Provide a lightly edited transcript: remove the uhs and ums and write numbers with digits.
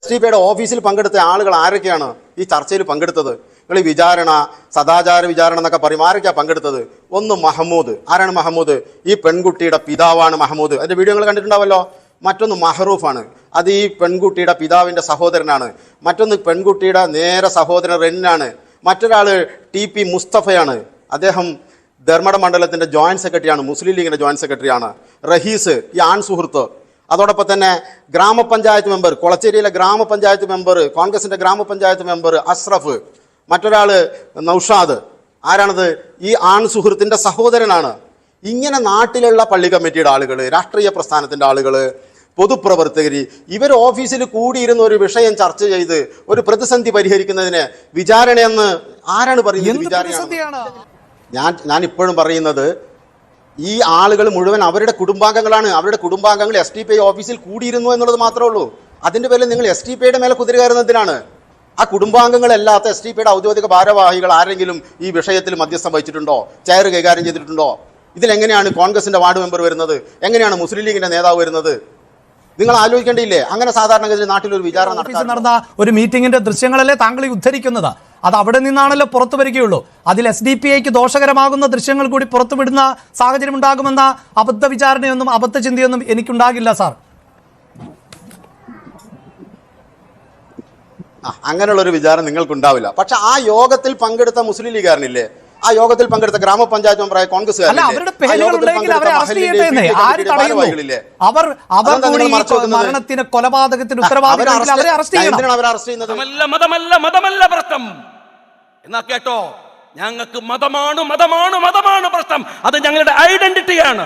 SDPയുടെ ഓഫീസിൽ പങ്കെടുത്ത ആളുകൾ ആരൊക്കെയാണ് ഈ ചർച്ചയിൽ പങ്കെടുത്തത്? നിങ്ങൾ ഈ വിചാരണ, സദാചാര വിചാരണ എന്നൊക്കെ പറയും, ആരൊക്കെയാണ് പങ്കെടുത്തത്? ഒന്ന് മഹമ്മൂദ്. ആരാണ് മഹമ്മൂദ്? ഈ പെൺകുട്ടിയുടെ പിതാവാണ് മഹമ്മൂദ്. അതിന്റെ വീഡിയോ നിങ്ങൾ കണ്ടിട്ടുണ്ടാവല്ലോ. മറ്റൊന്ന് മഹറൂഫാണ്, അത് ഈ പെൺകുട്ടിയുടെ പിതാവിന്റെ സഹോദരനാണ്. മറ്റൊന്ന് പെൺകുട്ടിയുടെ നേരെ സഹോദരൻ റെന്നാണ്. മറ്റൊരാള് TP മുസ്തഫയാണ്, അദ്ദേഹം ധർമ്മട മണ്ഡലത്തിന്റെ ജോയിന്റ് സെക്രട്ടറിയാണ്, മുസ്ലിം ലീഗിന്റെ ജോയിന്റ് സെക്രട്ടറിയാണ്. റഹീസ് ഈ ആൺ സുഹൃത്ത്. അതോടൊപ്പം തന്നെ ഗ്രാമപഞ്ചായത്ത് മെമ്പർ, കൊളച്ചേരിയിലെ ഗ്രാമപഞ്ചായത്ത് മെമ്പർ, കോൺഗ്രസിന്റെ ഗ്രാമപഞ്ചായത്ത് മെമ്പർ അഷ്റഫ്. മറ്റൊരാള് നൌഷാദ്. ആരാണത്? ഈ ആൺ സുഹൃത്തിന്റെ സഹോദരനാണ്. ഇങ്ങനെ നാട്ടിലുള്ള പള്ളി കമ്മിറ്റിയുടെ ആളുകൾ, രാഷ്ട്രീയ പ്രസ്ഥാനത്തിന്റെ ആളുകൾ, പൊതുപ്രവർത്തകർ, ഇവർ ഓഫീസിൽ കൂടിയിരുന്ന ഒരു വിഷയം ചർച്ച ചെയ്ത് ഒരു പ്രതിസന്ധി പരിഹരിക്കുന്നതിന് വിചാരണയെന്ന് ആരാണ് പറയുന്നത്? വിചാരണയാണ്. ഞാൻ ഇപ്പോഴും പറയുന്നത്, ഈ ആളുകൾ മുഴുവൻ അവരുടെ കുടുംബാംഗങ്ങളാണ്. അവരുടെ കുടുംബാംഗങ്ങൾ SDPI ഓഫീസിൽ കൂടിയിരുന്നു എന്നുള്ളത് മാത്രമേ ഉള്ളൂ. അതിന്റെ പേരിൽ നിങ്ങൾ SDPയുടെ മേലെ കുതിര കയറുന്നതിനാണ്. ആ കുടുംബാംഗങ്ങളല്ലാത്ത SDPയുടെ ഔദ്യോഗിക ഭാരവാഹികൾ ആരെങ്കിലും ഈ വിഷയത്തിൽ മധ്യസ്ഥം വഹിച്ചിട്ടുണ്ടോ? ചെയർ കൈകാര്യം ചെയ്തിട്ടുണ്ടോ? ഇതിലെങ്ങനെയാണ് കോൺഗ്രസിന്റെ വാർഡ് മെമ്പർ വരുന്നത്? എങ്ങനെയാണ് മുസ്ലിം ലീഗിന്റെ നേതാവ് വരുന്നത്? നിങ്ങൾ ആലോചിക്കേണ്ടിയില്ലേ? അങ്ങനെ സാധാരണഗതിയിൽ നാട്ടിലൊരു വിചാരണ നടന്ന ഒരു മീറ്റിംഗിന്റെ ദൃശ്യങ്ങളല്ലേ താങ്കൾ ഉദ്ധരിക്കുന്നത്? അത് അവിടെ നിന്നാണല്ലോ പുറത്തു വരികയുള്ളൂ. അതിൽ SDPIക്ക് ദോഷകരമാകുന്ന ദൃശ്യങ്ങൾ കൂടി പുറത്തുവിടുന്ന സാഹചര്യം ഉണ്ടാകുമെന്ന അബദ്ധ വിചാരണയൊന്നും അബദ്ധ ചിന്തയൊന്നും എനിക്കുണ്ടാകില്ല സാർ. അങ്ങനെയുള്ളൊരു വിചാരം നിങ്ങൾക്കുണ്ടാവില്ല. പക്ഷെ ആ യോഗത്തിൽ പങ്കെടുത്ത മുസ്ലിം ലീഗുകാരനില്ലേ, ആ യോഗത്തിൽ പങ്കെടുത്ത ഗ്രാമപഞ്ചായത്ത് മെമ്പറായ കോൺഗ്രസ്സുകാരില്ലേ, മരണത്തിന് കൊലപാതകത്തിന് മതമല്ല പ്രശ്നം എന്നാ കേട്ടോ. ഞങ്ങൾക്ക് മതമാണ് പ്രശ്നം. അത് ഞങ്ങളുടെ ഐഡന്റിറ്റിയാണ്.